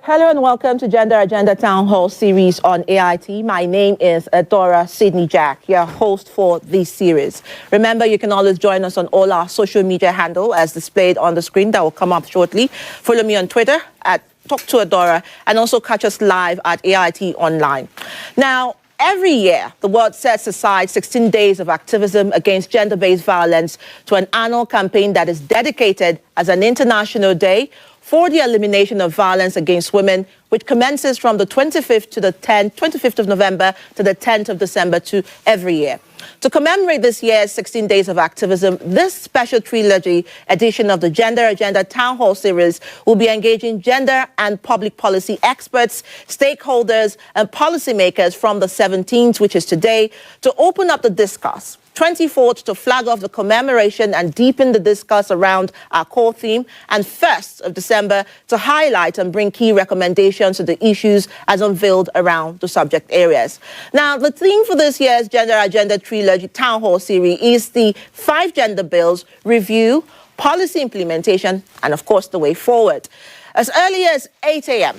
Hello and welcome to Gender Agenda Town Hall series on AIT. My name is Adora Sydney Jack, your host for this series. Remember, you can always join us on all our social media handle as displayed on the screen that will come up shortly. Follow me on Twitter at Talk to Adora and also catch us live at AIT Online. Now, every year, the world sets aside 16 days of activism against gender-based violence to an annual campaign that is dedicated as an international day for the elimination of violence against women, which commences from the 25th of November to the 10th of December to every year. To commemorate this year's 16 Days of Activism, this special trilogy edition of the Gender Agenda Town Hall series will be engaging gender and public policy experts, stakeholders, and policymakers from the 17th, which is today, to open up the discourse. 24th to flag off the commemoration and deepen the discourse around our core theme, and 1st of December to highlight and bring key recommendations to the issues as unveiled around the subject areas. Now, the theme for this year's Gender Agenda Trilogy Town Hall series is the 5 gender bills, review, policy implementation, and of course, the way forward. As early as 8 a.m.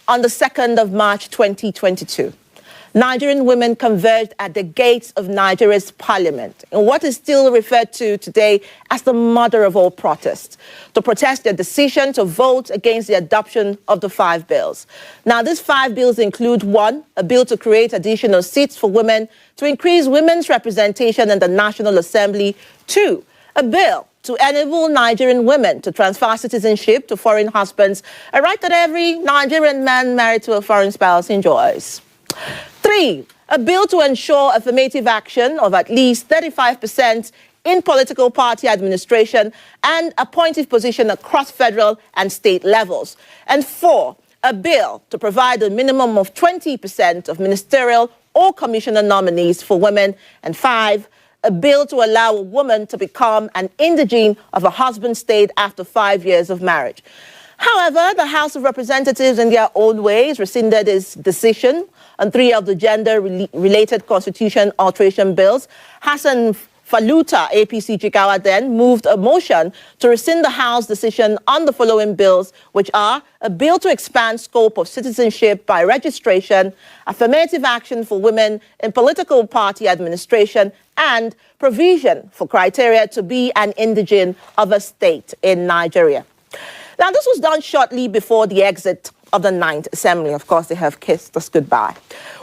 on the 2nd of March 2022, Nigerian women converged at the gates of Nigeria's parliament in what is still referred to today as the mother of all protests, to protest their decision to vote against the adoption of the 5 bills. Now, these 5 bills include 1, a bill to create additional seats for women to increase women's representation in the National Assembly. 2, a bill to enable Nigerian women to transfer citizenship to foreign husbands, a right that every Nigerian man married to a foreign spouse enjoys. 3, a bill to ensure affirmative action of at least 35% in political party administration and appointive position across federal and state levels. And 4, a bill to provide a minimum of 20% of ministerial or commissioner nominees for women. And 5, a bill to allow a woman to become an indigene of a husband's state after 5 years of marriage. However, the House of Representatives, in their own ways, rescinded its decision on 3 of the gender-related constitution alteration bills. Hassan Faluta, APC Jigawa, then moved a motion to rescind the House decision on the following bills, which are a bill to expand scope of citizenship by registration, affirmative action for women in political party administration, and provision for criteria to be an indigene of a state in Nigeria. Now, this was done shortly before the exit of the 9th Assembly. Of course, they have kissed us goodbye.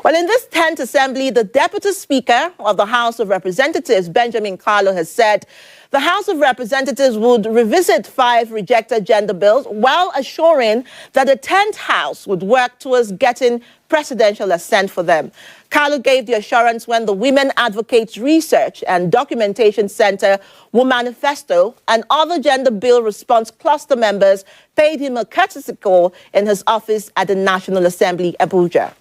Well, in this 10th Assembly, the Deputy Speaker of the House of Representatives, Benjamin Kalu, has said the House of Representatives would revisit 5 rejected gender bills while assuring that the 10th House would work towards getting presidential assent for them. Kalu gave the assurance when the Women Advocates Research and Documentation Center, Womanifesto, and other gender bill response cluster members paid him a courtesy call in his office at the National Assembly, Abuja.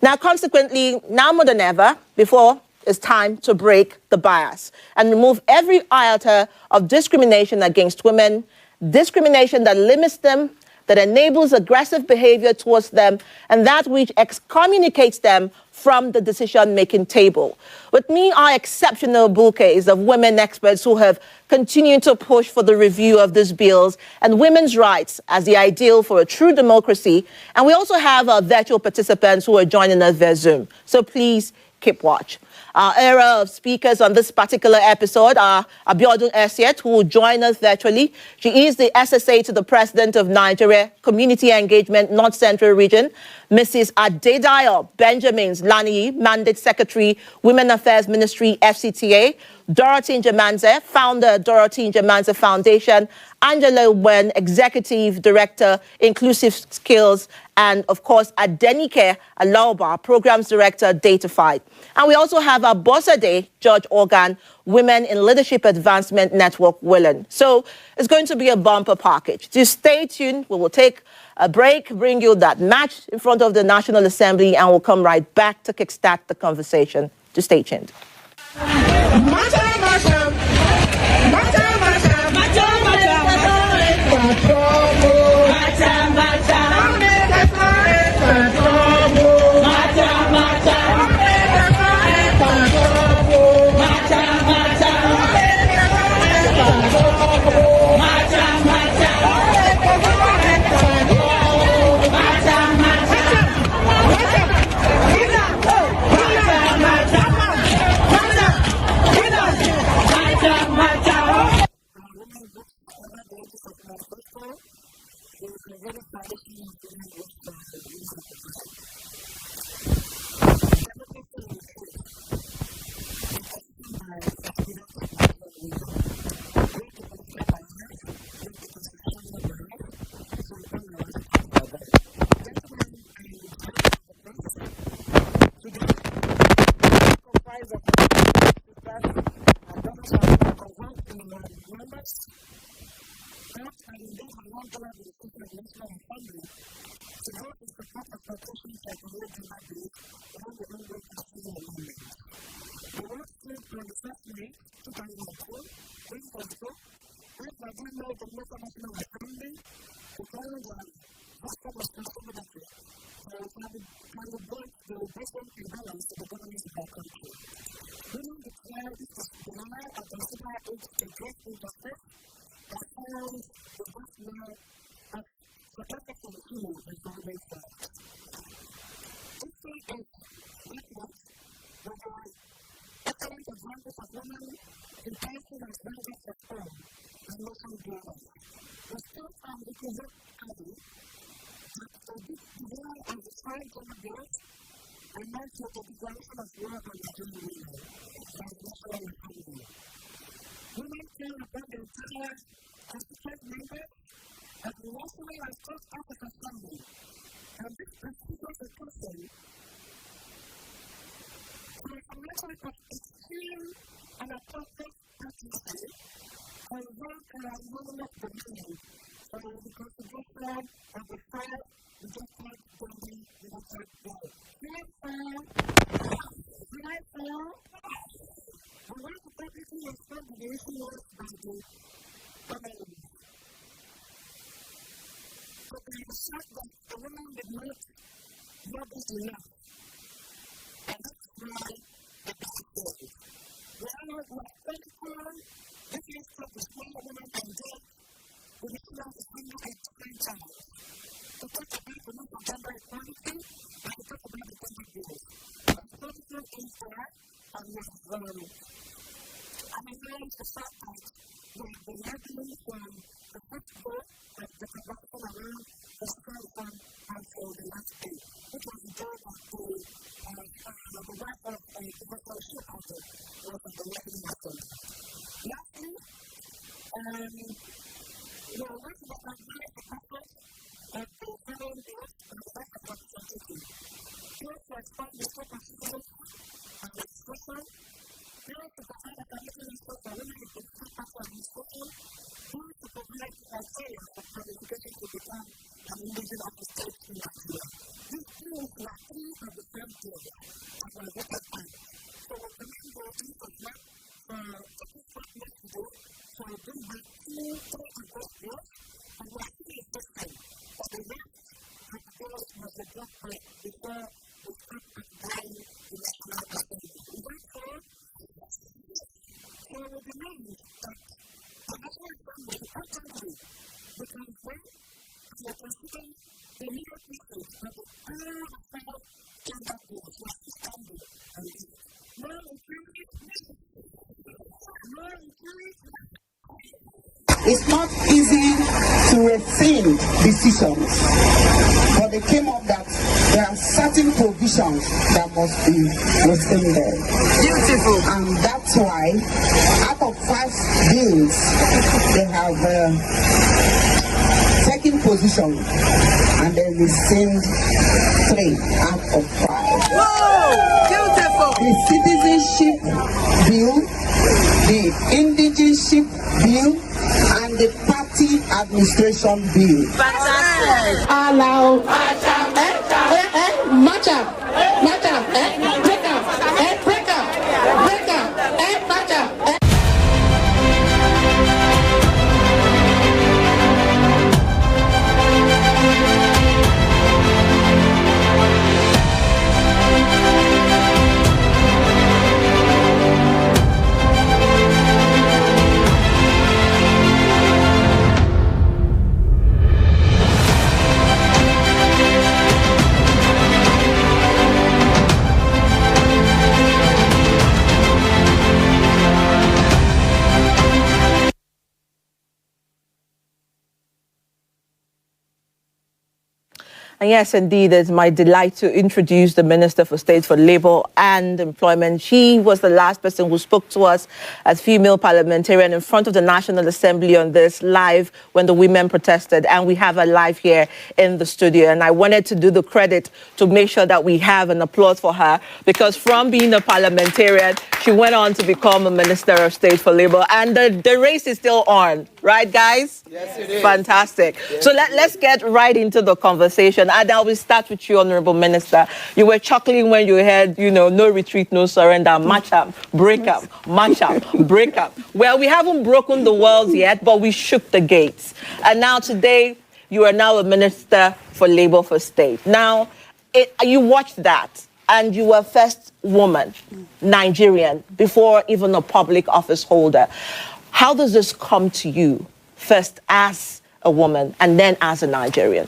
Now, consequently, now more than ever before, it's time to break the bias and remove every iota of discrimination against women, discrimination that limits them, that enables aggressive behavior towards them, and that which excommunicates them from the decision-making table. With me are exceptional bouquets of women experts who have continued to push for the review of these bills and women's rights as the ideal for a true democracy. And we also have our virtual participants who are joining us via Zoom. So please keep watch. Our era of speakers on this particular episode are Abiodun Esiet, who will join us virtually. She is the SSA to the President of Nigeria Community Engagement North Central Region. Mrs. Adedayo Benjamin's Lani, Mandate Secretary, Women Affairs Ministry, FCTA. Dorothy Njemanze, founder, Dorothy Njemanze Foundation. Angela Wen, Executive Director, Inclusive Skills. And, of course, Adenike Alauba, Programs Director, Datafied. And we also have our Bossade, George Organ, Women in Leadership Advancement Network, Willen. So it's going to be a bumper package. Just stay tuned. We will take a break, bring you that match in front of the National Assembly, and we'll come right back to kickstart the conversation. Just stay tuned. Macha, So, I work in numbers, health and indeed I want to have the people of national and family to help with the part of protections that the world cannot do when the world is still a moment. The world still on the 1st May 2002, when also, when I do know the international assembly, to follow the vast responsibility can avoid the present imbalance of the government of our country. Women declare this was the July of the Super Age to Great Injustice that follows the vast law of protected from the human and government rights. This thing is witnessed with the excellent examples of women in council and members of home and nation building. We still find it is adding that this design of the five gender bills and not with the declaration of war on the gender women by the national assembly. Women feel upon the entire constituent members of the National and State Office Assembly, and this constitutes a person who is a matter of extreme and appropriate activism and work around women's dominion for the consideration of the five rejected gender related bills. We want to publicly respond to the issue raised by the government. But there is a fact that the women did not know this enough. And that's why the bad thing. While we are thankful, this is for the small women and dead, the national assembly at the same time. To talk about the need for gender equality and to talk about the gender bills. And positive is there, and we have analyzed the fact that we have been arguing from the first vote of the conversation around the second one until the last day, which was the goal of the wife of the professional shareholder was of the Lebanon Assembly. Lastly, we are working on the purpose of the following bills and the rest of the representative. Bills to expand the scope of citizenship and expression, bills to provide a commitment for women in the full part of administration, bills to provide criteria for qualification to become an individual of the state in Nigeria. These bills were three of the same bills that were voted on. So we commend the legislature for taking steps next to do to bring back three of those bills, and we are seeing a system for the rest of the bills must address before we start applying the national assembly. Therefore, we believe that the national assembly urgently becomes one to consider the legal pieces of the all the five gender bills were suspended and more It's not easy to rescind decisions, but they came up that there are certain provisions that must be rescinded. Beautiful. And that's why, out of 5 bills, they have taken position and they rescind 3 out of 5. Whoa! Beautiful. The citizenship bill, the indigenship bill, and the party administration bill. Fantastic. Allow match up, break up, match up. And yes, indeed, it's my delight to introduce the Minister for State for Labour and Employment. She was the last person who spoke to us as female parliamentarian in front of the National Assembly on this live when the women protested. And we have her live here in the studio. And I wanted to do the credit to make sure that we have an applause for her, because from being a parliamentarian, she went on to become a Minister of State for Labour. And the race is still on, right, guys? Yes, it is. Fantastic. Yes, so let's get right into the conversation. And I will start with you, Honourable Minister. You were chuckling when you heard, no retreat, no surrender, match up, break up, match up, break up. Well, we haven't broken the walls yet, but we shook the gates. And now today, you are now a Minister for Labour for State. Now, you watched that, and you were first woman, Nigerian, before even a public office holder. How does this come to you, first as a woman and then as a Nigerian?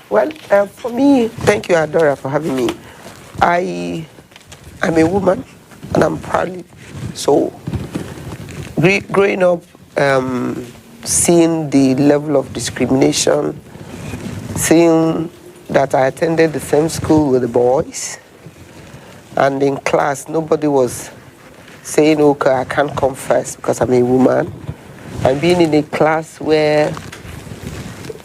Well, for me, thank you, Adora, for having me. I'm a woman, and I'm proudly so. Growing up, seeing the level of discrimination, seeing that I attended the same school with the boys, and in class, nobody was saying, okay, I can't come first because I'm a woman. And being in a class where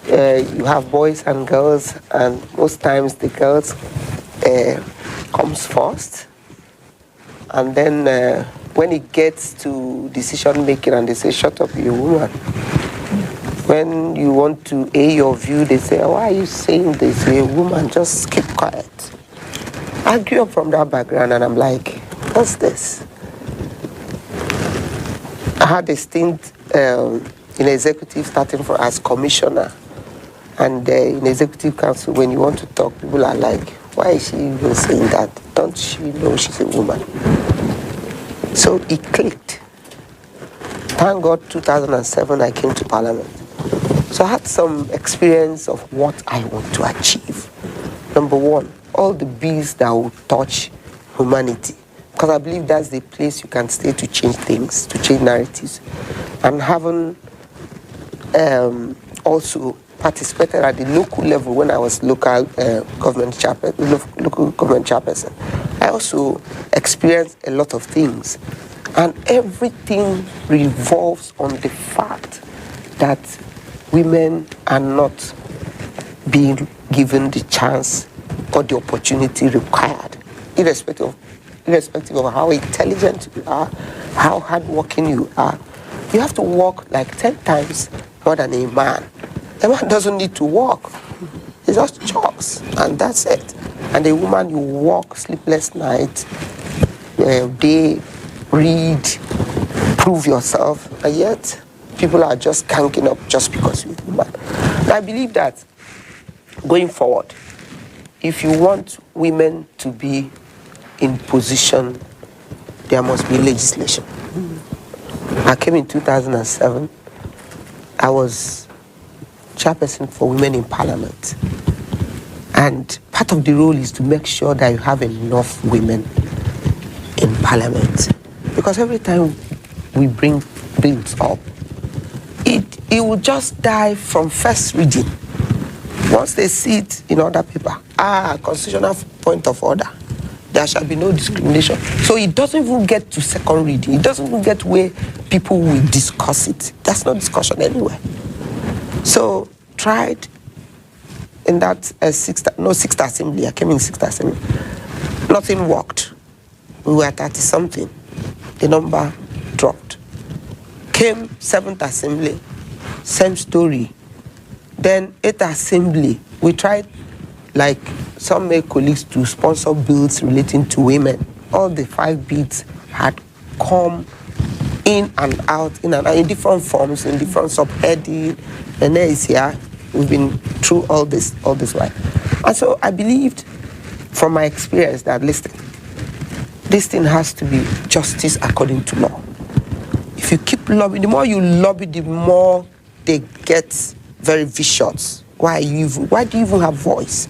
you have boys and girls, and most times the girls comes first. And then when it gets to decision making and they say, shut up, you're a woman. When you want to air your view, they say, why are you saying this? You're a woman, just keep quiet. I grew up from that background, and I'm like, what's this? I had a stint in executive starting as commissioner. And in executive council, when you want to talk, people are like, why is she even saying that? Don't she know she's a woman? So it clicked. Thank God, 2007, I came to Parliament. So I had some experience of what I want to achieve. Number one, all the bills that will touch humanity. Because I believe that's the place you can stay to change things, to change narratives. And having also participated at the local level when I was local government chairperson, I also experienced a lot of things. And everything revolves on the fact that women are not being given the chance or the opportunity required, irrespective of how intelligent you are, how hardworking you are. You have to work like 10 times more than a man. A man doesn't need to work. He just jogs, and that's it. And a woman, you work sleepless nights, day, read, prove yourself, and yet people are just ganking up just because you're a woman. And I believe that going forward, if you want women to be in position, there must be legislation. I came in 2007. I was chairperson for women in Parliament. And part of the role is to make sure that you have enough women in Parliament. Because every time we bring bills up, it will just die from first reading. Once they see it in other paper, constitutional point of order, there shall be no discrimination. So it doesn't even get to second reading. It doesn't even get where people will discuss it. There's no discussion anywhere. So tried in that sixth assembly. I came in sixth assembly. Nothing worked. We were 30-something. The number dropped. Came 7th assembly, same story. Then 8th assembly, we tried, like some male colleagues, to sponsor bills relating to women. All the 5 bills had come in and out, in different forms, in different subheading. And then it's here. We've been through all this while. And so I believed, from my experience, that listen, this thing has to be justice according to law. If you keep lobbying, the more you lobby, the more they get very vicious. Why do you even have voice?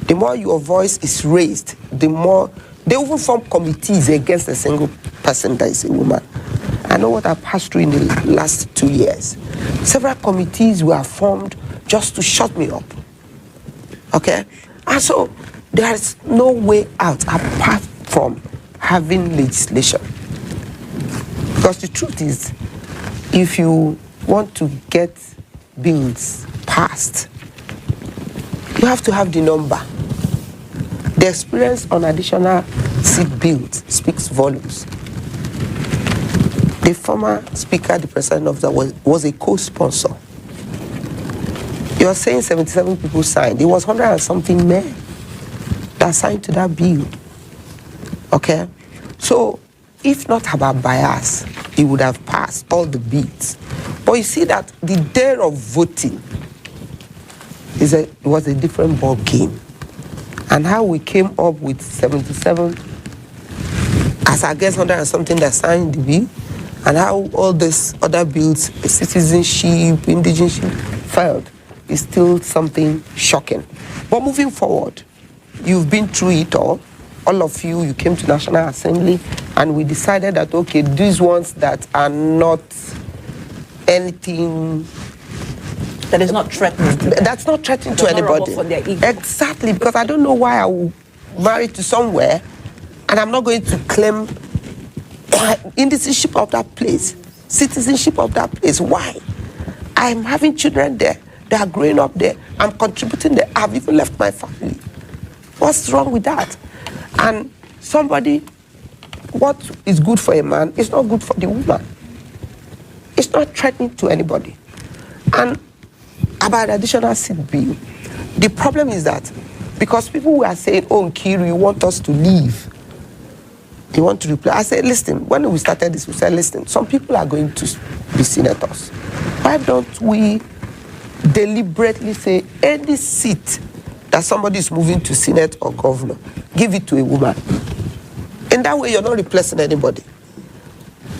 The more your voice is raised, the more they even form committees against a single person that is a woman. I know what I passed through in the last 2 years. Several committees were formed just to shut me up. Okay? And so there is no way out apart from having legislation. Because the truth is, if you want to get bills passed, you have to have the number. The experience on additional seat bills speaks volumes. The former speaker, the president of that was a co-sponsor. You are saying 77 people signed. It was 100 and something men that signed to that bill. Okay? So, if not about bias, it would have passed all the bills. But you see that the day of voting was a different ball game. And how we came up with 77 as against 100 and something that signed the bill, and how all these other bills, citizenship, indigenship, failed, is still something shocking. But moving forward, you've been through it all. All of you, you came to National Assembly, and we decided that, okay, these ones that are not anything... That is not threatening. That's not threatening to anybody. For their ego. Exactly, because I don't know why I will marry to somewhere, and I'm not going to claim citizenship of that place. Citizenship of that place. Why? I'm having children there. They are growing up there. I'm contributing there. I've even left my family. What's wrong with that? And somebody, what is good for a man is not good for the woman. It's not threatening to anybody. And about additional seat bill, the problem is that because people were saying, oh, Nkiru, you want us to leave. You want to reply. I said, listen, when we started this, we said, listen, some people are going to be senators. Why don't we deliberately say any seat that somebody is moving to Senate or governor, give it to a woman? In that way, you're not replacing anybody.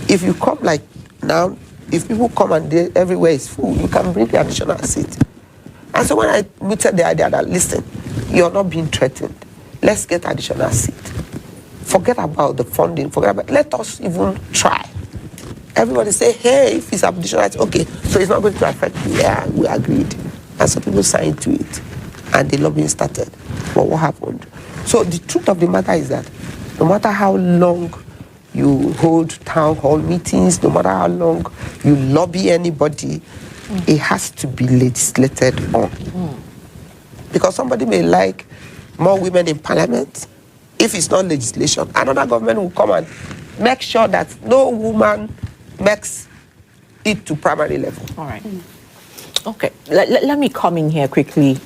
If you come like now, if people come and everywhere is full, you can bring the additional seat. And so when I mooted the idea that, listen, you're not being threatened, let's get additional seat. Forget about the funding, let us even try. Everybody say, hey, if it's additional, okay, so it's not going to affect you. Yeah, we agreed. And so people signed to it, and the lobbying started. But what happened? So the truth of the matter is that no matter how long you hold town hall meetings, no matter how long you lobby anybody, it has to be legislated on. Because somebody may like more women in parliament. If it's not legislation, another government will come and make sure that no woman makes it to primary level. All right. Okay. Let me come in here quickly,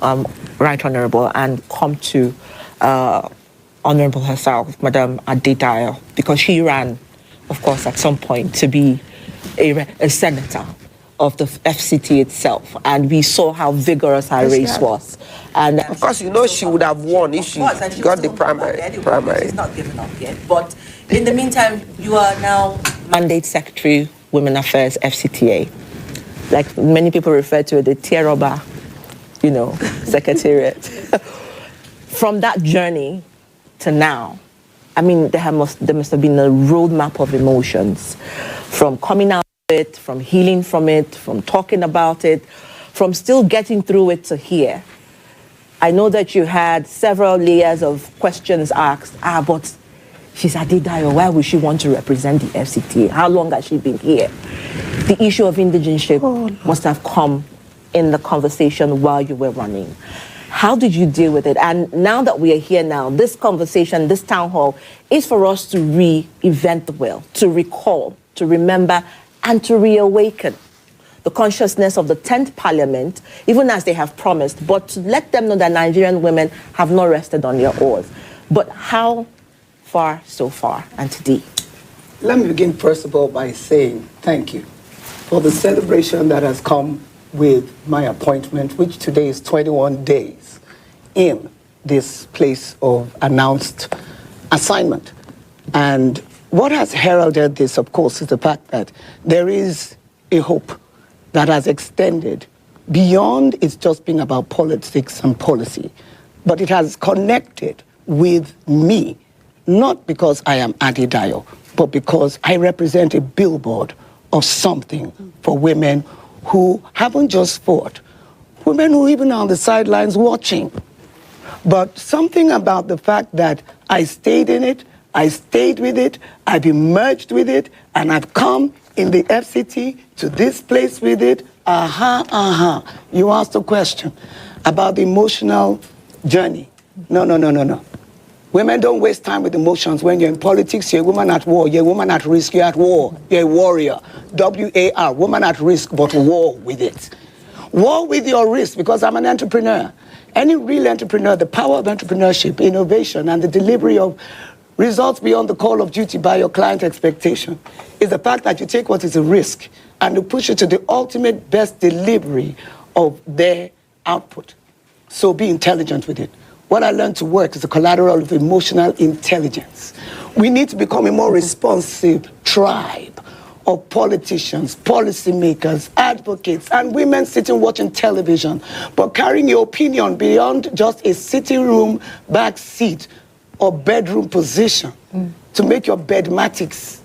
Right Honorable, and come to Honorable herself, Madam Adedayo, because she ran, of course, at some point to be a senator of the FCT itself, and we saw how vigorous her race was. And of course, you know she would have won if she got the primary. She's not given up yet. But in the meantime, you are now Mandate Secretary, Women Affairs, FCTA. Like many people refer to it, the Tieroba, secretariat. From that journey to now, I mean, there must have been a roadmap of emotions, from coming out of it, from healing from it, from talking about it, from still getting through it to here. I know that you had several layers of questions asked. But she's Adedayo, why would she want to represent the FCTA? How long has she been here? The issue of indigenship must have come in the conversation while you were running. How did you deal with it? And now that we are here now, this conversation, this town hall, is for us to re-event the will, to recall, to remember, and to reawaken the consciousness of the 10th Parliament, even as they have promised, but to let them know that Nigerian women have not rested on their oars. But how far so far, and today? Let me begin first of all by saying thank you for the celebration that has come with my appointment, which today is 21 days in this place of announced assignment. And what has heralded this, of course, is the fact that there is a hope that has extended beyond it's just being about politics and policy, but it has connected with me, not because I am Adedayo, but because I represent a billboard of something for women who haven't just fought, women who even are on the sidelines watching. But something about the fact that I stayed in it, I stayed with it, I've emerged with it, and I've come in the FCT to this place with it. You asked a question about the emotional journey. No. Women don't waste time with emotions. When you're in politics, you're a woman at war. You're a woman at risk. You're at war. You're a warrior. WAR, woman at risk, but war with it. War with your risk, because I'm an entrepreneur. Any real entrepreneur, the power of entrepreneurship, innovation, and the delivery of results beyond the call of duty by your client expectation is the fact that you take what is a risk and you push it to the ultimate best delivery of their output. So be intelligent with it. What I learned to work is the collateral of emotional intelligence. We need to become a more responsive tribe of politicians, policymakers, advocates, and women sitting watching television, but carrying your opinion beyond just a sitting room back seat or bedroom position to make your bedmatics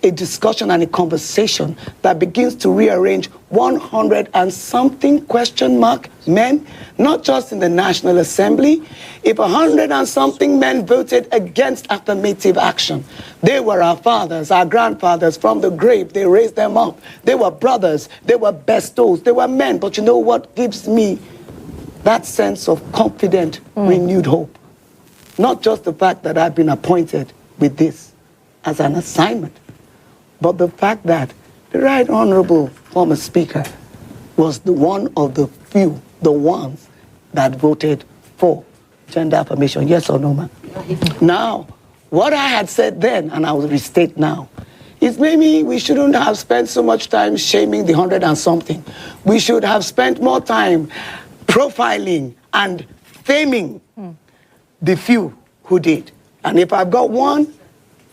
a discussion and a conversation that begins to rearrange 100 and something question mark men, not just in the National Assembly. If 100 and something men voted against affirmative action, they were our fathers, our grandfathers from the grave. They raised them up. They were brothers. They were bestos. They were men. But you know what gives me that sense of confident, renewed hope? Not just the fact that I've been appointed with this as an assignment, but the fact that the Right Honorable former Speaker was the one of the few, the ones that voted for gender affirmation. Yes or no, ma'am? Now, what I had said then, and I will restate now, is maybe we shouldn't have spent so much time shaming the 100 and something. We should have spent more time profiling and faming the few who did. And if I've got one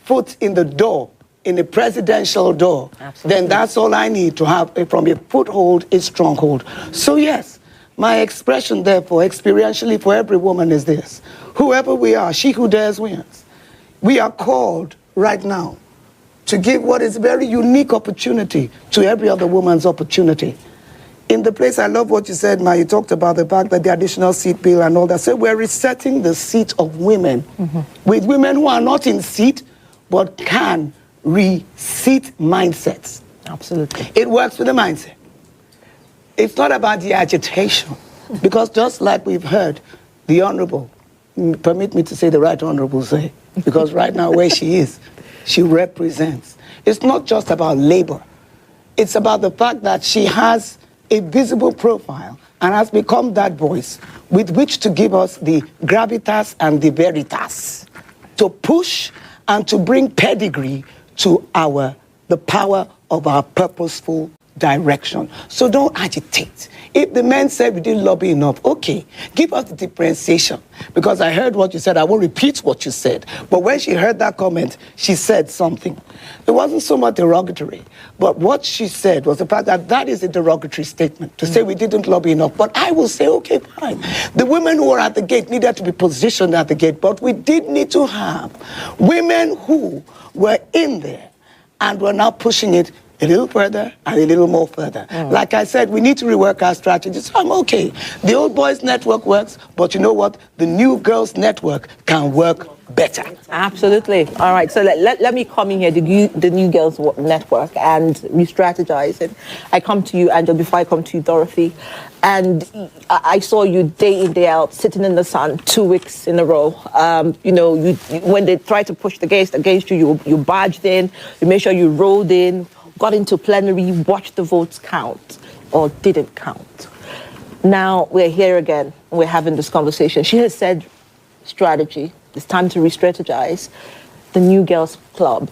foot in the door, in the presidential door, then that's all I need to have from a foothold, a stronghold. So yes, my expression therefore, experientially for every woman is this: whoever we are, she who dares wins. We are called right now to give what is a very unique opportunity to every other woman's opportunity. In the place, I love what you said, Ma, you talked about the fact that the additional seat bill and all that. So we're resetting the seat of women with women who are not in seat, but can reseat mindsets. Absolutely. It works with the mindset. It's not about the agitation, because just like we've heard the Honorable, permit me to say the Right Honorable say, because right now where she is, she represents. It's not just about labor. It's about the fact that she has a visible profile and has become that voice with which to give us the gravitas and the veritas, to push and to bring pedigree to the power of our purposeful direction. So don't agitate. If the men said we didn't lobby enough, okay, give us the differentiation. Because I heard what you said, I won't repeat what you said. But when she heard that comment, she said something. It wasn't so much derogatory, but what she said was the fact that that is a derogatory statement, to say we didn't lobby enough. But I will say, okay, fine. The women who were at the gate needed to be positioned at the gate, but we did need to have women who were in there and were now pushing it a little further and a little more further. Like I said, we need to rework our strategies. I'm okay. The old boys network works, but you know what? The new girls network can work better. Absolutely. All right. So let me come in here, the new girls network, and re-strategize it. I come to you, Angel, before I come to you, Dorothy. And I saw you day in, day out, sitting in the sun 2 weeks in a row. When they tried to push the case against you, you barged in, you made sure you rolled in, got into plenary, watched the votes count, or didn't count. Now we're here again, we're having this conversation. She has said strategy, it's time to re-strategize the new girls club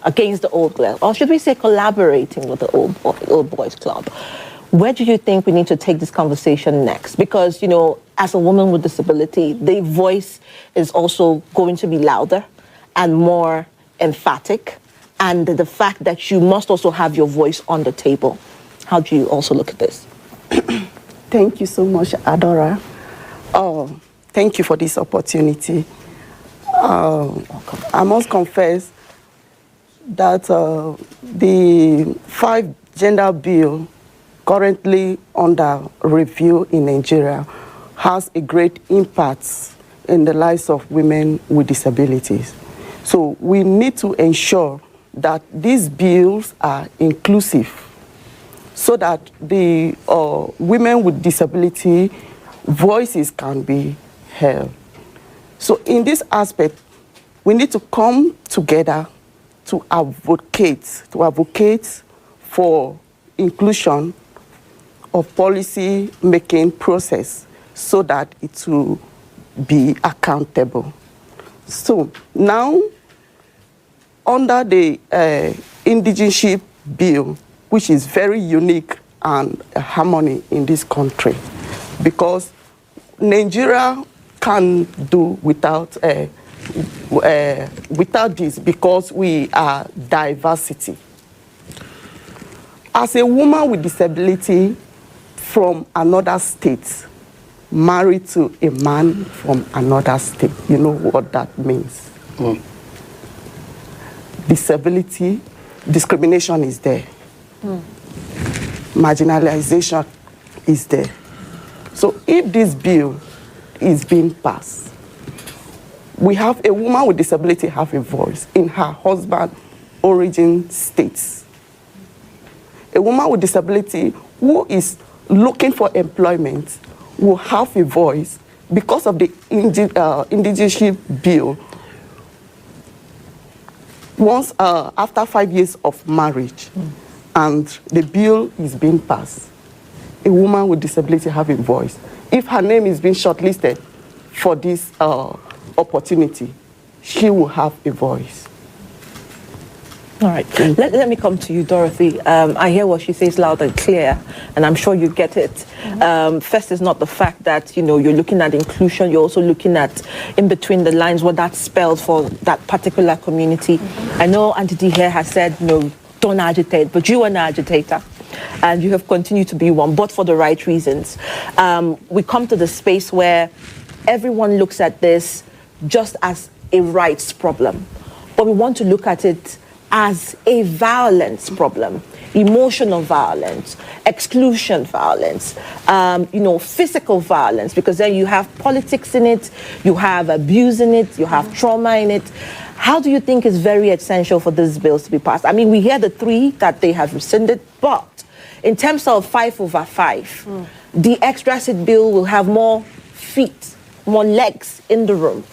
against the old girls, or should we say collaborating with the old boys club. Where do you think we need to take this conversation next? Because, as a woman with disability, the voice is also going to be louder and more emphatic. And the fact that you must also have your voice on the table. How do you also look at this? Thank you so much, Adora. Thank you for this opportunity. I must confess that the 5 gender bill currently under review in Nigeria has a great impact in the lives of women with disabilities. So we need to ensure that these bills are inclusive so that the women with disability voices can be heard. So in this aspect, we need to come together to advocate for inclusion of policy making process so that it will be accountable. So now, under the indigenship bill, which is very unique and a harmony in this country, because Nigeria can do without this because we are diversity. As a woman with disability from another state, married to a man from another state, you know what that means. Disability, discrimination is there. Marginalization is there. So if this bill is being passed, we have a woman with disability have a voice in her husband's origin states. A woman with disability who is looking for employment will have a voice because of the indigenship bill. Once after 5 years of marriage and the bill is being passed, a woman with disability have a voice. If her name is being shortlisted for this opportunity, she will have a voice. All right. Let me come to you, Dorothy. I hear what she says loud and clear, and I'm sure you get it. First is not the fact that, you know, you're looking at inclusion, you're also looking at in between the lines what that spells for that particular community. I know Auntie D here has said, no, don't agitate, but you are an agitator. And you have continued to be one, but for the right reasons. We come to the space where everyone looks at this just as a rights problem, but we want to look at it as a violence problem, emotional violence, exclusion violence, physical violence, because then you have politics in it, you have abuse in it, you have trauma in it. How do you think is very essential for these bills to be passed? I mean, we hear the 3 that they have rescinded, but in terms of 5/5, the extra seat bill will have more feet, more legs in the room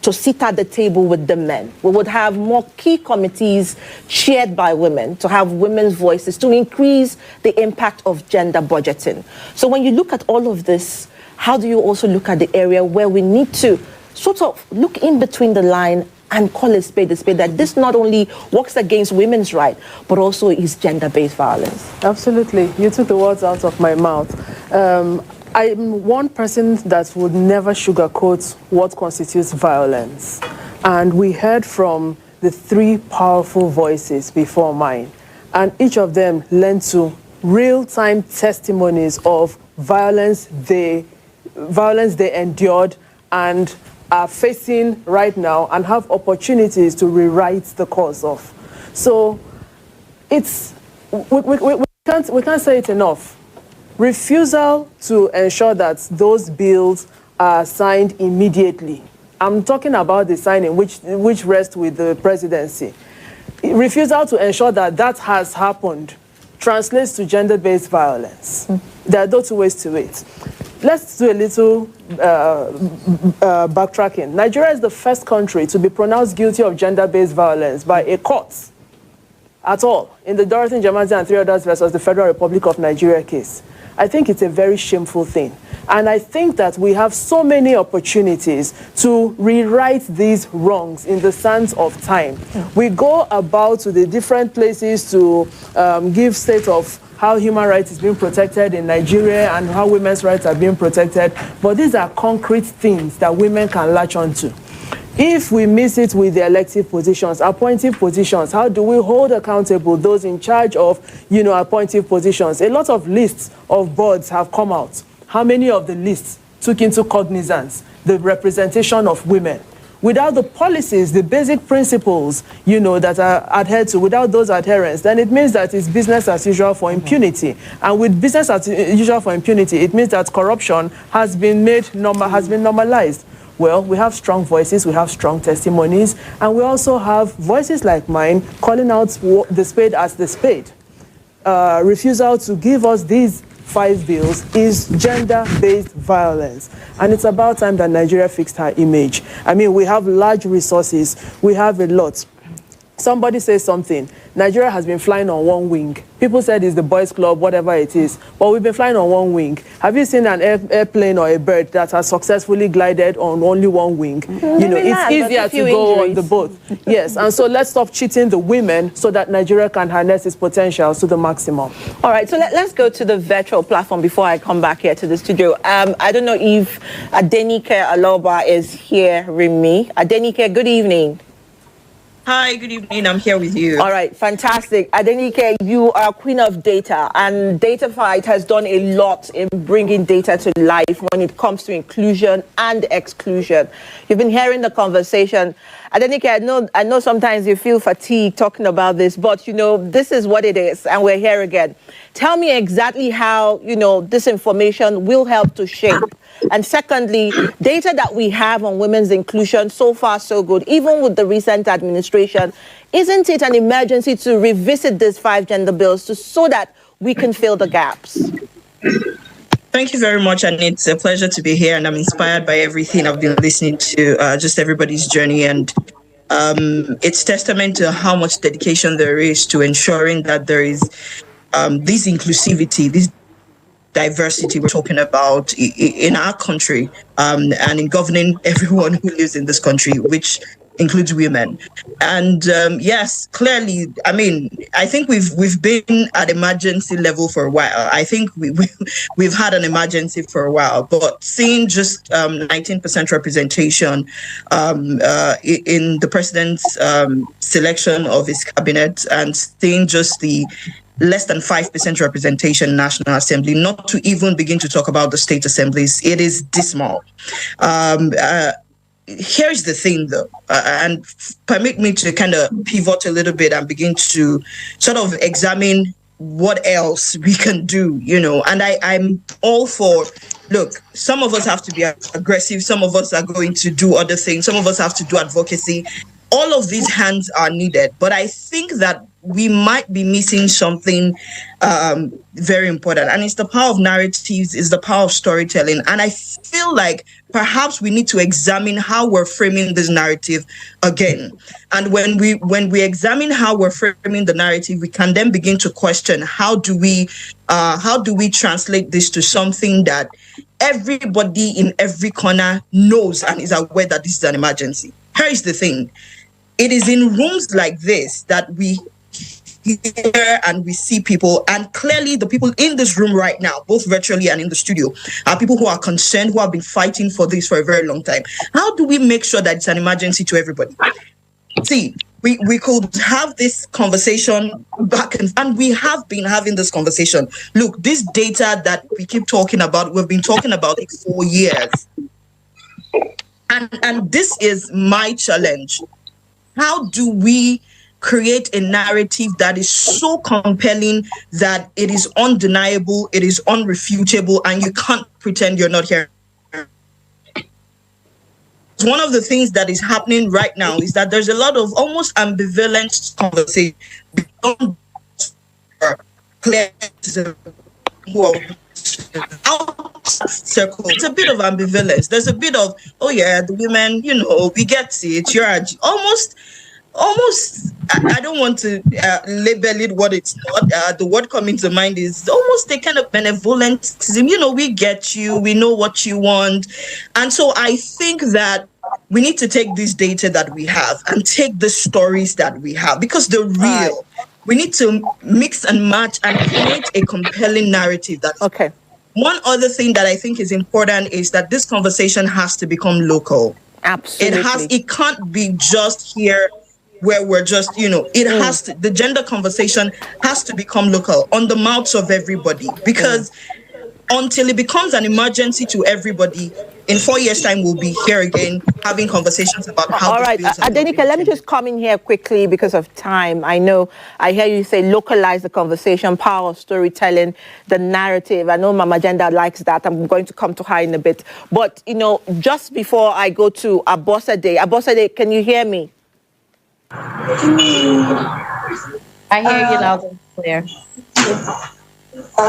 to sit at the table with the men. We would have more key committees chaired by women, to have women's voices, to increase the impact of gender budgeting. So when you look at all of this, how do you also look at the area where we need to sort of look in between the line and call a spade, that this not only works against women's rights, but also is gender-based violence? Absolutely. You took the words out of my mouth. I'm one person that would never sugarcoat what constitutes violence. And we heard from the 3 powerful voices before mine, and each of them lent to real-time testimonies of violence they endured and are facing right now and have opportunities to rewrite the course of. So we can't say it enough. Refusal to ensure that those bills are signed immediately. I'm talking about the signing, which rests with the presidency. Refusal to ensure that that has happened translates to gender-based violence. There are no 2 ways to it. Let's do a little backtracking. Nigeria is the first country to be pronounced guilty of gender-based violence by a court at all in the Dorothy Njamati and 3 others versus the Federal Republic of Nigeria case. I think it's a very shameful thing. And I think that we have so many opportunities to rewrite these wrongs in the sands of time. We go about to the different places to give state of how human rights is being protected in Nigeria and how women's rights are being protected. But these are concrete things that women can latch onto. If we miss it with the elective positions, appointive positions, how do we hold accountable those in charge of, appointive positions? A lot of lists of boards have come out. How many of the lists took into cognizance the representation of women? without the policies, the basic principles, that are adhered to, without those adherents, then it means that it's business as usual for impunity. And with business as usual for impunity, it means that corruption has been normalized. Well, we have strong voices, we have strong testimonies, and we also have voices like mine calling out the spade as the spade. Refusal to give us these 5 bills is gender-based violence. And it's about time that Nigeria fixed her image. I mean, we have large resources. We have a lot. Somebody says something. Nigeria has been flying on one wing. People said it's the boys' club, whatever it is. But we've been flying on one wing. Have you seen an airplane or a bird that has successfully glided on only one wing? It's easier to go on the boat. Yes, and so let's stop cheating the women so that Nigeria can harness its potential to the maximum. All right, so let's go to the virtual platform before I come back here to the studio. I don't know if Adenike Aloba is here with me. Adenike, good evening. Hi, good evening. I'm here with you. All right, fantastic. Adenike, you are queen of data, and Data Fight has done a lot in bringing data to life when it comes to inclusion and exclusion. You've been hearing the conversation. Adenike, I know sometimes you feel fatigued talking about this, but, this is what it is, and we're here again. Tell me exactly how, this information will help to shape. And secondly, data that we have on women's inclusion, so far so good, even with the recent administration, isn't it an emergency to revisit these 5 gender bills so that we can fill the gaps? Thank you very much, and it's a pleasure to be here, and I'm inspired by everything I've been listening to, just everybody's journey, and it's testament to how much dedication there is to ensuring that there is this inclusivity, this diversity we're talking about in our country, and in governing everyone who lives in this country, which includes women. And yes, clearly, I mean, I think we've been at emergency level for a while. I think we've had an emergency for a while, but seeing just 19% representation in the president's selection of his cabinet, and seeing just the less than 5% representation in National Assembly, not to even begin to talk about the state assemblies, it is dismal. Here's the thing, though, and permit me to kind of pivot a little bit and begin to sort of examine what else we can do, and I'm all for, look, some of us have to be aggressive, some of us are going to do other things, some of us have to do advocacy. All of these hands are needed, but I think that we might be missing something very important, and it's the power of narratives, it's the power of storytelling. And I feel like perhaps we need to examine how we're framing this narrative again. And when we examine how we're framing the narrative, we can then begin to question how do we translate this to something that everybody in every corner knows and is aware that this is an emergency. Here is the thing. It is in rooms like this that we hear and we see people, and clearly the people in this room right now, both virtually and in the studio, are people who are concerned, who have been fighting for this for a very long time. How do we make sure that it's an emergency to everybody? See, we could have this conversation back, and we have been having this conversation. Look, this data that we keep talking about, we've been talking about it for years. And this is my challenge. How do we create a narrative that is so compelling that it is undeniable, it is unrefutable, and you can't pretend you're not here? One of the things that is happening right now is that there's a lot of almost ambivalent conversation beyond clear circle. It's a bit of ambivalence. There's a bit of, oh yeah, the women, we get it. You're almost. I don't want to label it what it's not. The word coming to mind is almost a kind of benevolentism. We get you. We know what you want, and so I think that we need to take this data that we have and take the stories that we have, because they're real. We need to mix and match and create a compelling narrative. That's okay. One other thing that I think is important is that this conversation has to become local. Absolutely. It can't be just here where we're just, it has to, the gender conversation has to become local, on the mouths of everybody, because until it becomes an emergency to everybody, in 4 years' time, we'll be here again having conversations about how All these right, bills have not Adenika, been let me just come in here quickly because of time. I know I hear you say localize the conversation, power of storytelling, the narrative. I know Mama Agenda likes that. I'm going to come to her in a bit. But, you know, just before I go to Abosade, can you hear me? I hear you loud and clear.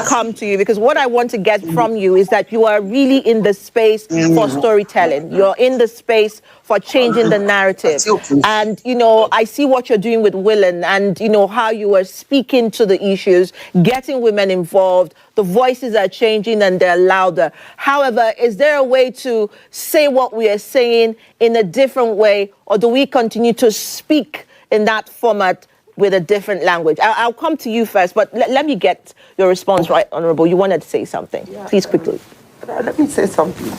Come to you because what I want to get from you is that you are really in the space for storytelling. You're in the space for changing the narrative. And, you know, I see what you're doing with Willen and, you know, how you are speaking to the issues, getting women involved. The voices are changing and they're louder. However, is there a way to say what we are saying in a different way, or do we continue to speak in that format with a different language? I'll come to you first, but let me get your response, right, Honorable. You wanted to say something. Yeah. Please, quickly. Let me say something.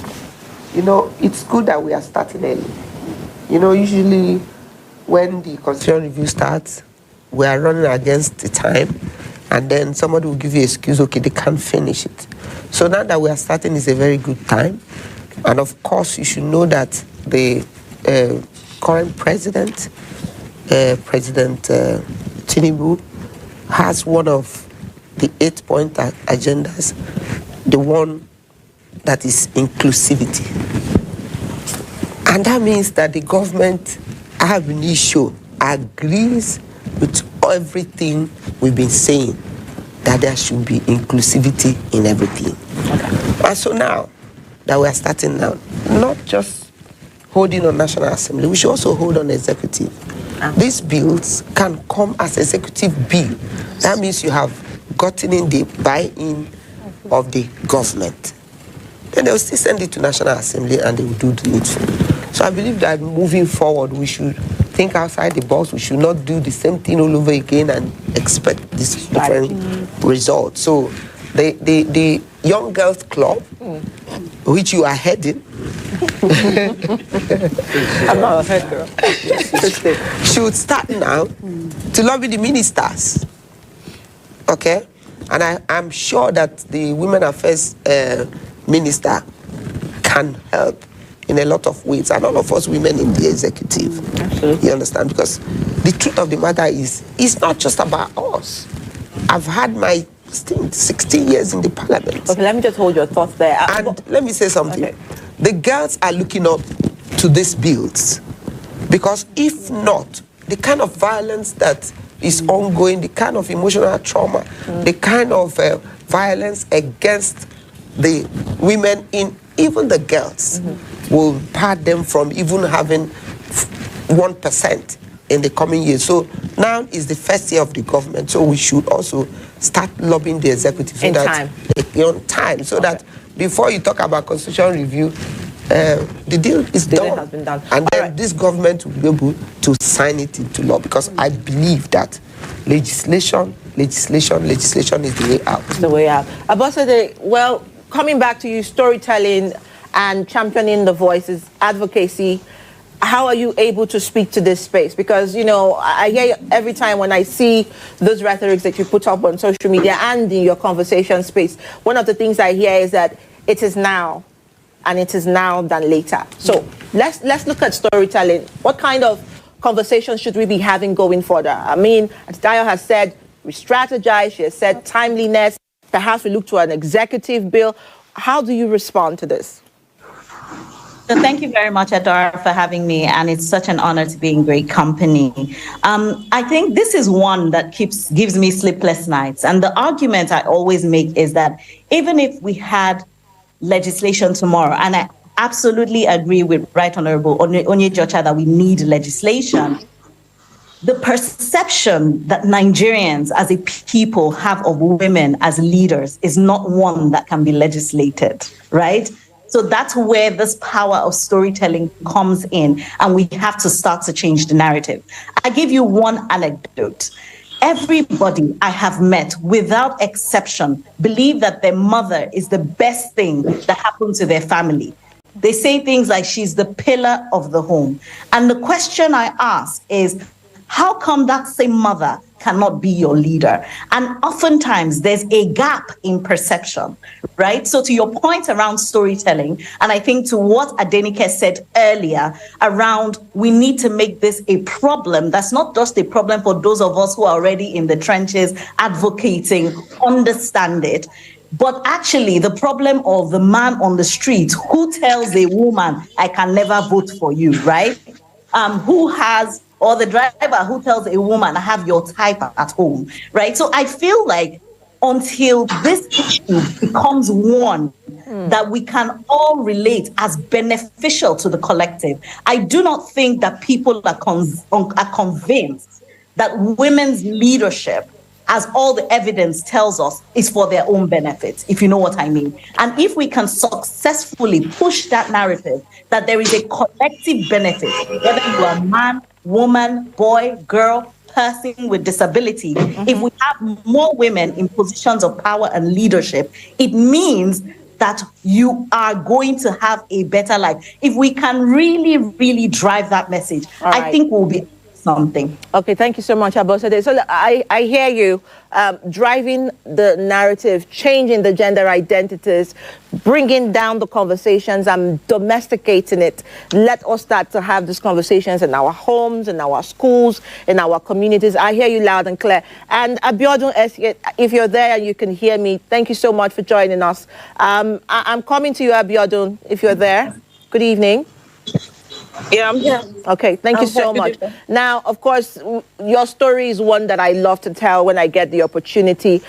You know, it's good that we are starting early. You know, usually when the constitutional review starts, we are running against the time, and then somebody will give you an excuse, okay, they can't finish it. So now that we are starting is a very good time. And of course, you should know that the current president, President Tinubu, has one of the 8-point agendas, the one that is inclusivity. And that means that the government, ab initio, agrees with everything we've been saying, that there should be inclusivity in everything. Okay. And so now that we are starting now, not just holding on National Assembly, we should also hold on executive. These bills can come as executive bill. That means you have gotten in the buy-in of the government. Then they will still send it to National Assembly and they will do the needful. So I believe that moving forward, we should think outside the box. We should not do the same thing all over again and expect this different result. So the Young Girls Club, which you are heading, I'm not a head girl. should start now to lobby the ministers. Okay? And I'm sure that the Women Affairs Minister can help in a lot of ways, and all of us women in the executive. Absolutely. You understand? Because the truth of the matter is, it's not just about us. I've had my 16 years in the parliament. Okay, let me just hold your thoughts there. And let me say something. Okay. The girls are looking up to these bills, because if not, the kind of violence that is ongoing, the kind of emotional trauma, the kind of violence against the women, in even the girls, will bar them from even having 1% in the coming years. So now is the first year of the government, so we should also start lobbying the executive so on time, so that before you talk about constitutional review, the deal is done. Has been done. And then this government will be able to sign it into law, because I believe that legislation is the way out. It's the way out. Abosade, well, coming back to you, storytelling and championing the voices, advocacy, how are you able to speak to this space? Because, you know, I hear every time when I see those rhetorics that you put up on social media and in your conversation space, one of the things I hear is that it is now, and it is now than later. So let's look at storytelling. What kind of conversations should we be having going further? I mean, as Dayo has said, we strategize. She has said timeliness. Perhaps we look to an executive bill. How do you respond to this? So thank you very much, Adora, for having me, and it's such an honor to be in great company. I think this is one that gives me sleepless nights, and the argument I always make is that even if we had legislation tomorrow, and I absolutely agree with Right Honorable Onyejocha that we need legislation, the perception that Nigerians as a people have of women as leaders is not one that can be legislated, right? So that's where this power of storytelling comes in, and we have to start to change the narrative. I give you one anecdote. Everybody I have met, without exception, believe that their mother is the best thing that happened to their family. They say things like, she's the pillar of the home. And the question I ask is, how come that same mother cannot be your leader. And oftentimes there's a gap in perception, right? So to your point around storytelling, and I think to what Adenike said earlier around we need to make this a problem that's not just a problem for those of us who are already in the trenches advocating, understand it, but actually the problem of the man on the street who tells a woman, I can never vote for you, right? Or the driver who tells a woman, I have your type at home, right? So I feel like until this issue becomes one that we can all relate as beneficial to the collective, I do not think that people are convinced that women's leadership, as all the evidence tells us, is for their own benefit, if you know what I mean. And if we can successfully push that narrative that there is a collective benefit, whether you are a man, woman, boy, girl, person with disability, if we have more women in positions of power and leadership, it means that you are going to have a better life. If we can really, really drive that message, I think we'll be something. Okay, thank you so much, Abosede. So I hear you driving the narrative, changing the gender identities, bringing down the conversations and domesticating it. Let us start to have these conversations in our homes, in our schools, in our communities. I hear you loud and clear. And Abiodun, if you're there and you can hear me, thank you so much for joining us. I'm coming to you, Abiodun, if you're there. Good evening. Yeah, I'm here. Okay, thank you so much. Now, of course, your story is one that I love to tell when I get the opportunity.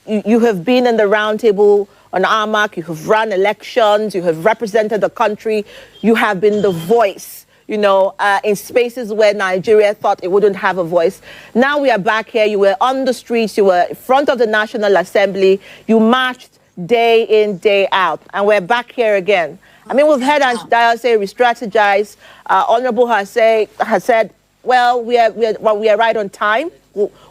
You have been in the roundtable on AMAC, you have run elections, you have represented the country, you have been the voice, you know, in spaces where Nigeria thought it wouldn't have a voice. Now we are back here, you were on the streets, you were in front of the National Assembly, you marched day in, day out, and we're back here again. I mean, we've heard Antidial say re-strategize. Honorable has said, well, we are right on time.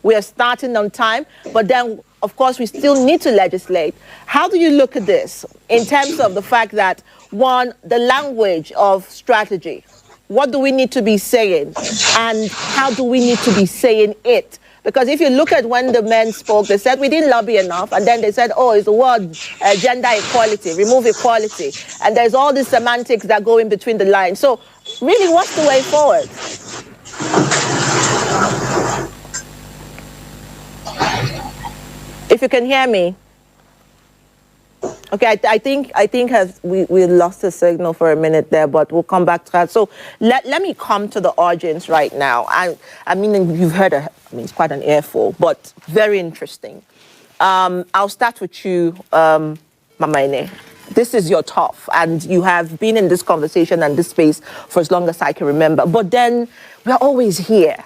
We are starting on time. But then, of course, we still need to legislate. How do you look at this in terms of the fact that, one, the language of strategy? What do we need to be saying? And how do we need to be saying it? Because if you look at when the men spoke, they said we didn't lobby enough. And then they said, oh, it's the word gender equality, remove equality. And there's all these semantics that go in between the lines. So really, what's the way forward? If you can hear me. Okay, I think we lost the signal for a minute there, but we'll come back to that. So let me come to the audience right now. I mean, you've heard, it's quite an earful, but very interesting. I'll start with you, Mamaine. This is your tough, and you have been in this conversation and this space for as long as I can remember. But then we're always here.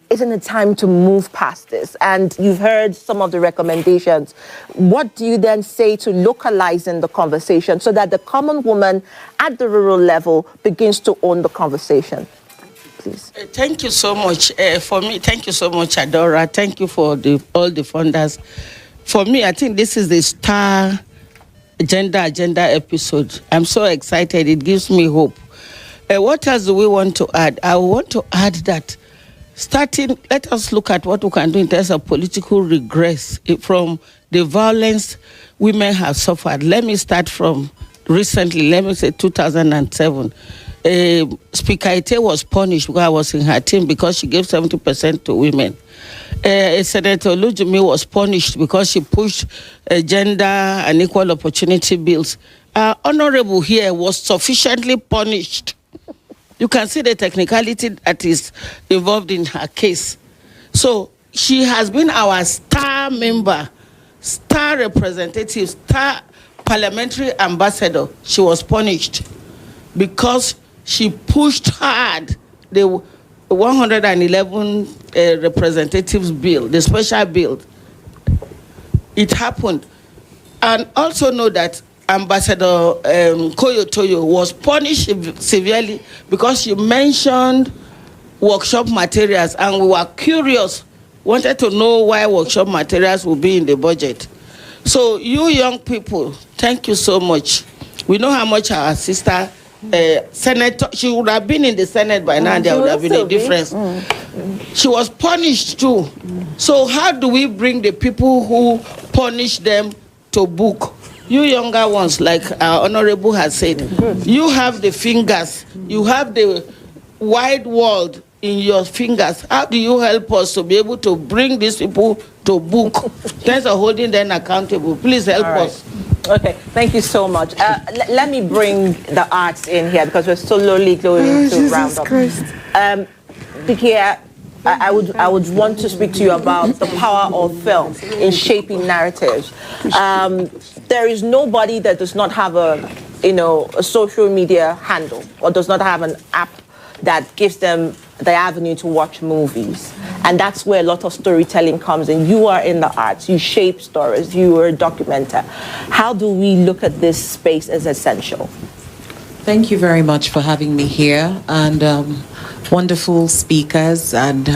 Isn't it time to move past this? And you've heard some of the recommendations. What do you then say to localizing the conversation so that the common woman at the rural level begins to own the conversation? Please. Thank you so much. For me, thank you so much, Adora. Thank you for all the funders. For me, I think this is the star gender agenda episode. I'm so excited. It gives me hope. What else do we want to add? I want to add that let us look at what we can do in terms of political regress from the violence women have suffered. Let me start from recently, let me say 2007. Speaker Ite was punished because I was in her team because she gave 70% to women. Senator Olujimi was punished because she pushed gender and equal opportunity bills. Honorable here was sufficiently punished. You can see the technicality that is involved in her case. So she has been our star member, star representative, star parliamentary ambassador. She was punished because she pushed hard the 111 representatives bill, the special bill. It happened. And also know that Ambassador Koyo Toyo was punished severely because she mentioned workshop materials, and we were curious, wanted to know why workshop materials would be in the budget. So you young people, thank you so much. We know how much our sister, Senator, she would have been in the Senate by now, and there would have been a difference. she was punished too. So how do we bring the people who punish them to book? You younger ones, like our Honorable has said, you have the fingers, you have the wide world in your fingers. How do you help us to be able to bring these people to book? Thanks for holding them accountable. Please help us. Okay, thank you so much. Let me bring the arts in here because we're slowly going to round up. Bikia, I would want to speak to you about the power of film in shaping narratives. There is nobody that does not have a social media handle or does not have an app that gives them the avenue to watch movies. And that's where a lot of storytelling comes in. You are in the arts, you shape stories, you are a documenter. How do we look at this space as essential? Thank you very much for having me here, and wonderful speakers, and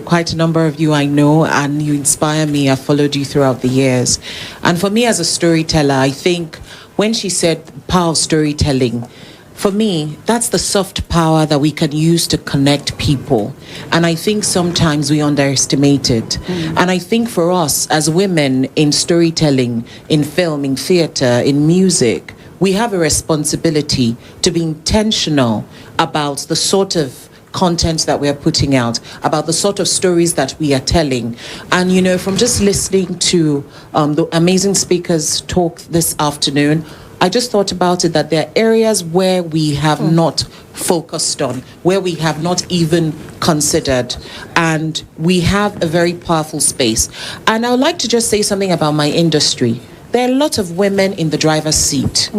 quite a number of you I know, and you inspire me. I've followed you throughout the years. And for me as a storyteller, I think when she said power of storytelling, for me, that's the soft power that we can use to connect people. And I think sometimes we underestimate it. And I think for us as women in storytelling, in film, in theater, in music, we have a responsibility to be intentional about the sort of content that we are putting out, about the sort of stories that we are telling. And, from just listening to the amazing speakers talk this afternoon, I just thought about it that there are areas where we have not focused on, where we have not even considered, and we have a very powerful space. And I would like to just say something about my industry. There are a lot of women in the driver's seat.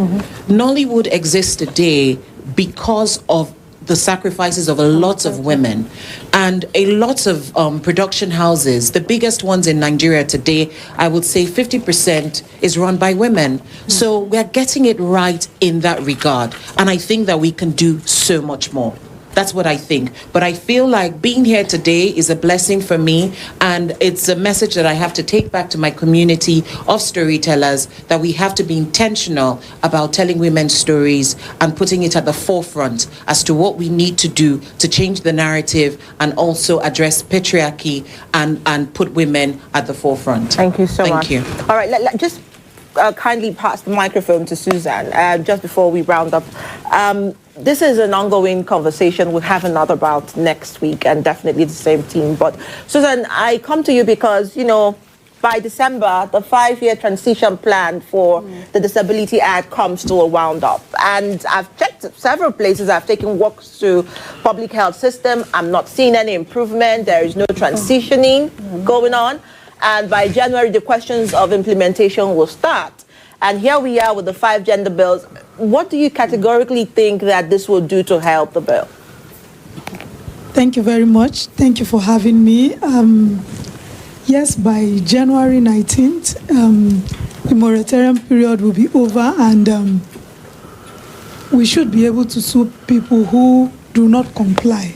Nollywood exists today because of the sacrifices of a lot of women, and a lot of production houses. The biggest ones in Nigeria today, I would say 50% is run by women. So we're getting it right in that regard. And I think that we can do so much more. That's what I think. But I feel like being here today is a blessing for me, and it's a message that I have to take back to my community of storytellers, that we have to be intentional about telling women's stories and putting it at the forefront as to what we need to do to change the narrative and also address patriarchy and put women at the forefront. Thank you so much. Thank you. All right, just kindly pass the microphone to Susan just before we round up. This is an ongoing conversation. We'll have another bout next week, and definitely the same team. But Susan, I come to you because, by December, the 5-year transition plan for the Disability Act comes to a wound up. And I've checked several places. I've taken walks through public health system. I'm not seeing any improvement. There is no transitioning going on. And by January, the questions of implementation will start. And here we are with the 5 gender bills. What do you categorically think that this will do to help the bill? Thank you very much. Thank you for having me. Yes, by January 19th, the moratorium period will be over, and we should be able to sue people who do not comply.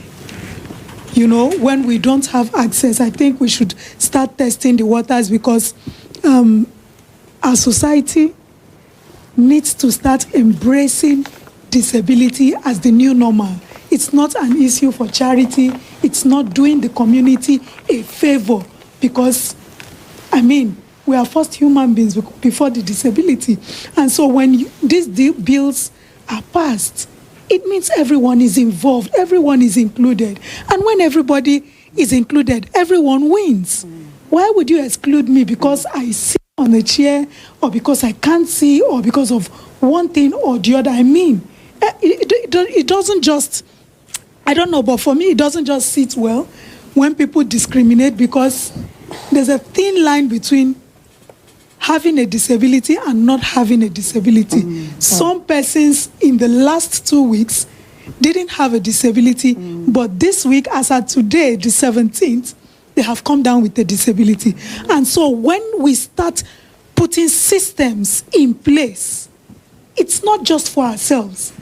When we don't have access, I think we should start testing the waters, because our society needs to start embracing disability as the new normal. It's not an issue for charity. It's not doing the community a favor, because, we are first human beings before the disability. And so when these bills are passed, it means everyone is involved, everyone is included. And when everybody is included, everyone wins. Why would you exclude me because I sit on a chair, or because I can't see, or because of one thing or the other? It doesn't just, I don't know, but for me, it doesn't just sit well when people discriminate, because there's a thin line between having a disability and not having a disability. Some persons in the last 2 weeks didn't have a disability, but this week, as at today, the 17th, they have come down with a disability. And so when we start putting systems in place, it's not just for ourselves.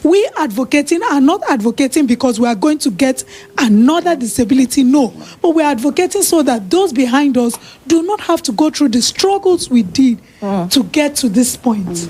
We advocating are not advocating because we are going to get another disability, no. But we're advocating so that those behind us do not have to go through the struggles we did to get to this point.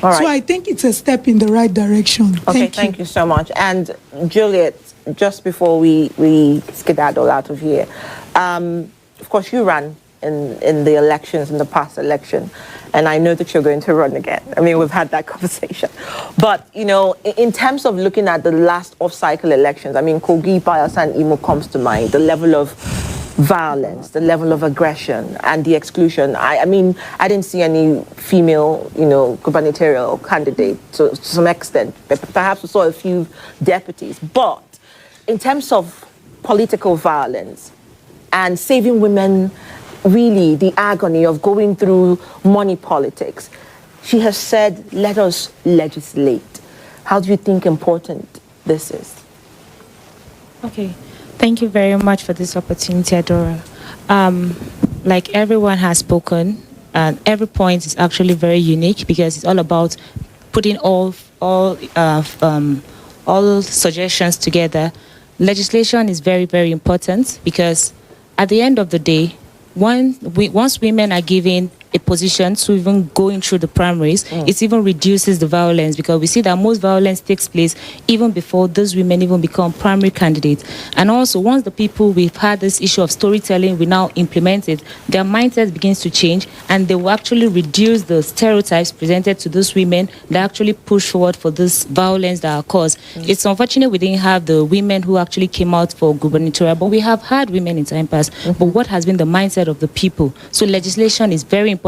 All right. So I think it's a step in the right direction. Okay, thank you so much. And Juliet, just before we skedaddle out of here, of course, you ran in the elections, in the past election, and I know that you're going to run again. I mean, we've had that conversation. But, you know, in terms of looking at the last off-cycle elections, I mean, Kogi, Bayelsa, and Imo comes to mind, the level of violence, the level of aggression, and the exclusion. I mean, I didn't see any female, you know, gubernatorial candidate to some extent. Perhaps we saw a few deputies. But in terms of political violence and saving women, really the agony of going through money politics, she has said, let us legislate. How do you think important this is? Okay, thank you very much for this opportunity, Adora. Like everyone has spoken, and every point is actually very unique because it's all about putting all suggestions together. Legislation is very, very important because at the end of the day, once women are given a position to even going through the primaries, it even reduces the violence because we see that most violence takes place even before those women even become primary candidates. And also, once the people, we've had this issue of storytelling, we now implement it, their mindset begins to change and they will actually reduce the stereotypes presented to those women that actually push forward for this violence that are caused. It's unfortunate we didn't have the women who actually came out for gubernatorial, but we have had women in time past. But what has been the mindset of the people? So legislation is very important.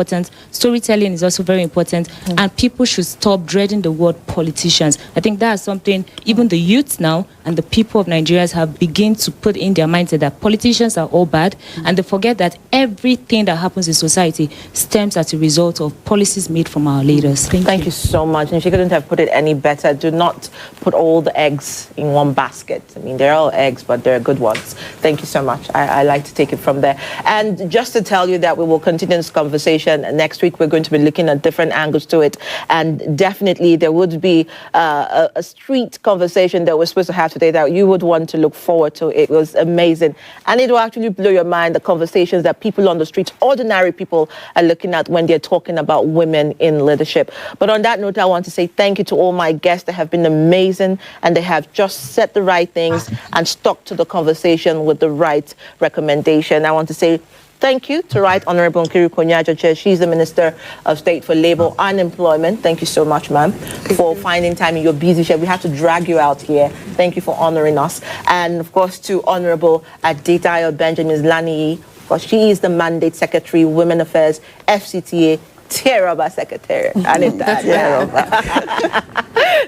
Storytelling is also very important, and people should stop dreading the word politicians. I think that's something even the youth now and the people of Nigeria have begun to put in their mindset that politicians are all bad, and they forget that everything that happens in society stems as a result of policies made from our leaders. Thank you so much. And she couldn't have put it any better. Do not put all the eggs in one basket. I mean, they're all eggs, but they're good ones. Thank you so much. I like to take it from there. And just to tell you that we will continue this conversation next week. We're going to be looking at different angles to it. And definitely there would be a street conversation that we're supposed to have today that you would want to look forward to. It was amazing. And it will actually blow your mind, the conversations that people on the streets, ordinary people, are looking at when they're talking about women in leadership. But on that note, I want to say thank you to all my guests. They have been amazing and they have just said the right things and stuck to the conversation with the right recommendation. I want to say thank you to Right Honorable Nkiru Konyaja. She's the Minister of State for Labor and Employment. Thank you so much, ma'am, for finding time in your busy schedule. We have to drag you out here. Thank you for honoring us. And of course, to Honorable Adedayo Benjamin Lani, because she is the Mandate Secretary, Women Affairs, FCTA, Tierra Secretary.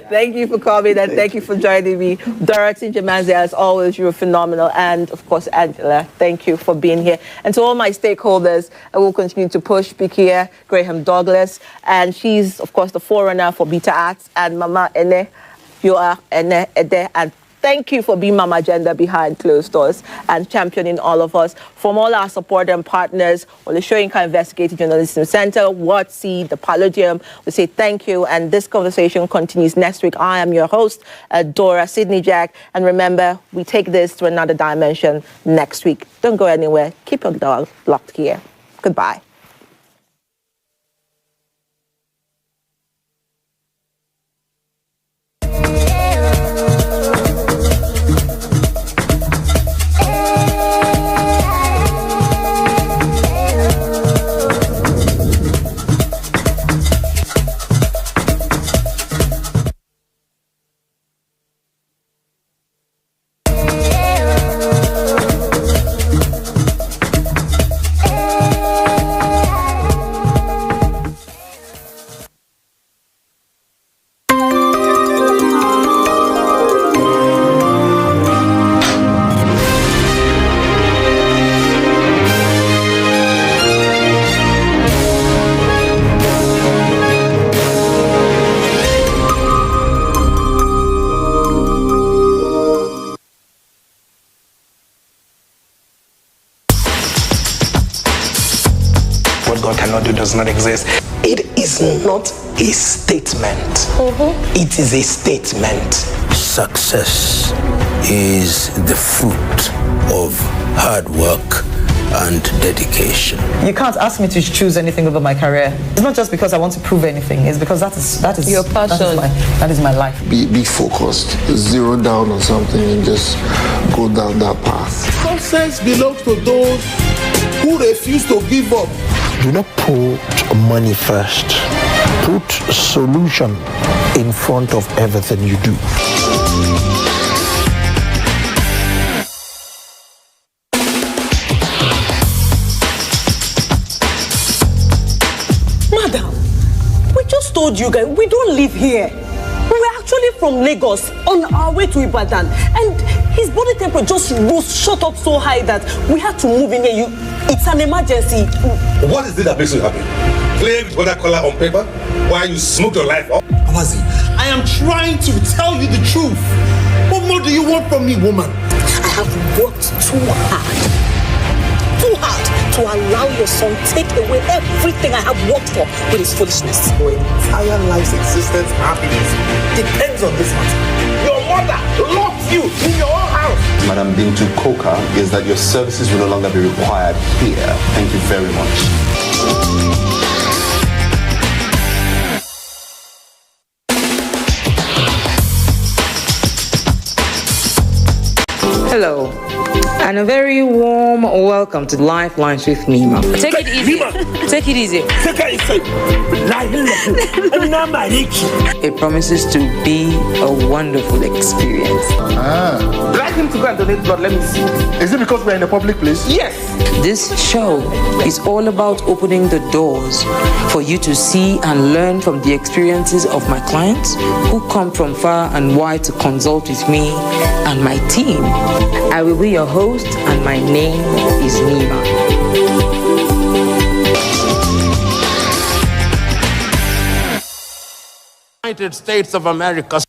Thank you for coming and thank you for joining me. Dorothy Jemaze, as always, you were phenomenal. And of course, Angela, thank you for being here. And to all my stakeholders, I will continue to push Bikia Graham Douglas. And she's, of course, the forerunner for Beta Arts. And Mama Ene, you are Ene Ede. And thank you for being Mama Gender behind closed doors and championing all of us. From all our support and partners, Wole Soyinka Investigative Journalism Center, WARDC, the Palladium, we say thank you. And this conversation continues next week. I am your host, Dora Sydney Jack. And remember, we take this to another dimension next week. Don't go anywhere. Keep your dog locked here. Goodbye. Does not exist. It is not a statement. It is a statement. Success is the fruit of hard work and dedication. You can't ask me to choose anything over my career. It's not just because I want to prove anything. It's because that is your passion. That is my life. Be focused. Zero down on something and just go down that path. Success belongs to those who refuse to give up. Do not put money first. Put solution in front of everything you do. Madam, we just told you guys we don't live here. We were actually from Lagos on our way to Ibadan, and his body temperature just shot up so high that we had to move in here. It's an emergency. What is it that makes you happy? Playing with watercolor on paper while you smoke your life up? Amazi, I am trying to tell you the truth. What more do you want from me, woman? I have worked too hard to allow your son take away everything I have worked for with his foolishness. Your entire life's existence and happiness depends on this matter. Your mother locked you in your own house. Madam Bintu Koka, is that your services will no longer be required here. Thank you very much. Hello, and a very warm welcome to Lifelines with Nima. Take it easy. Take it easy. It promises to be a wonderful experience. Drag him to go and donate blood, let me see. Is it because we're in a public place? Yes. This show is all about opening the doors for you to see and learn from the experiences of my clients who come from far and wide to consult with me and my team. I will be your host, and my name is Nima. United States of America.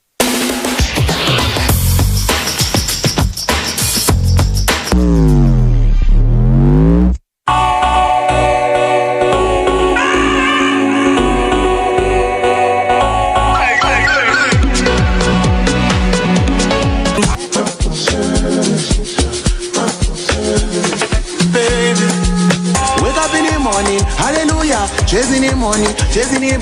Chasing the money, chasing the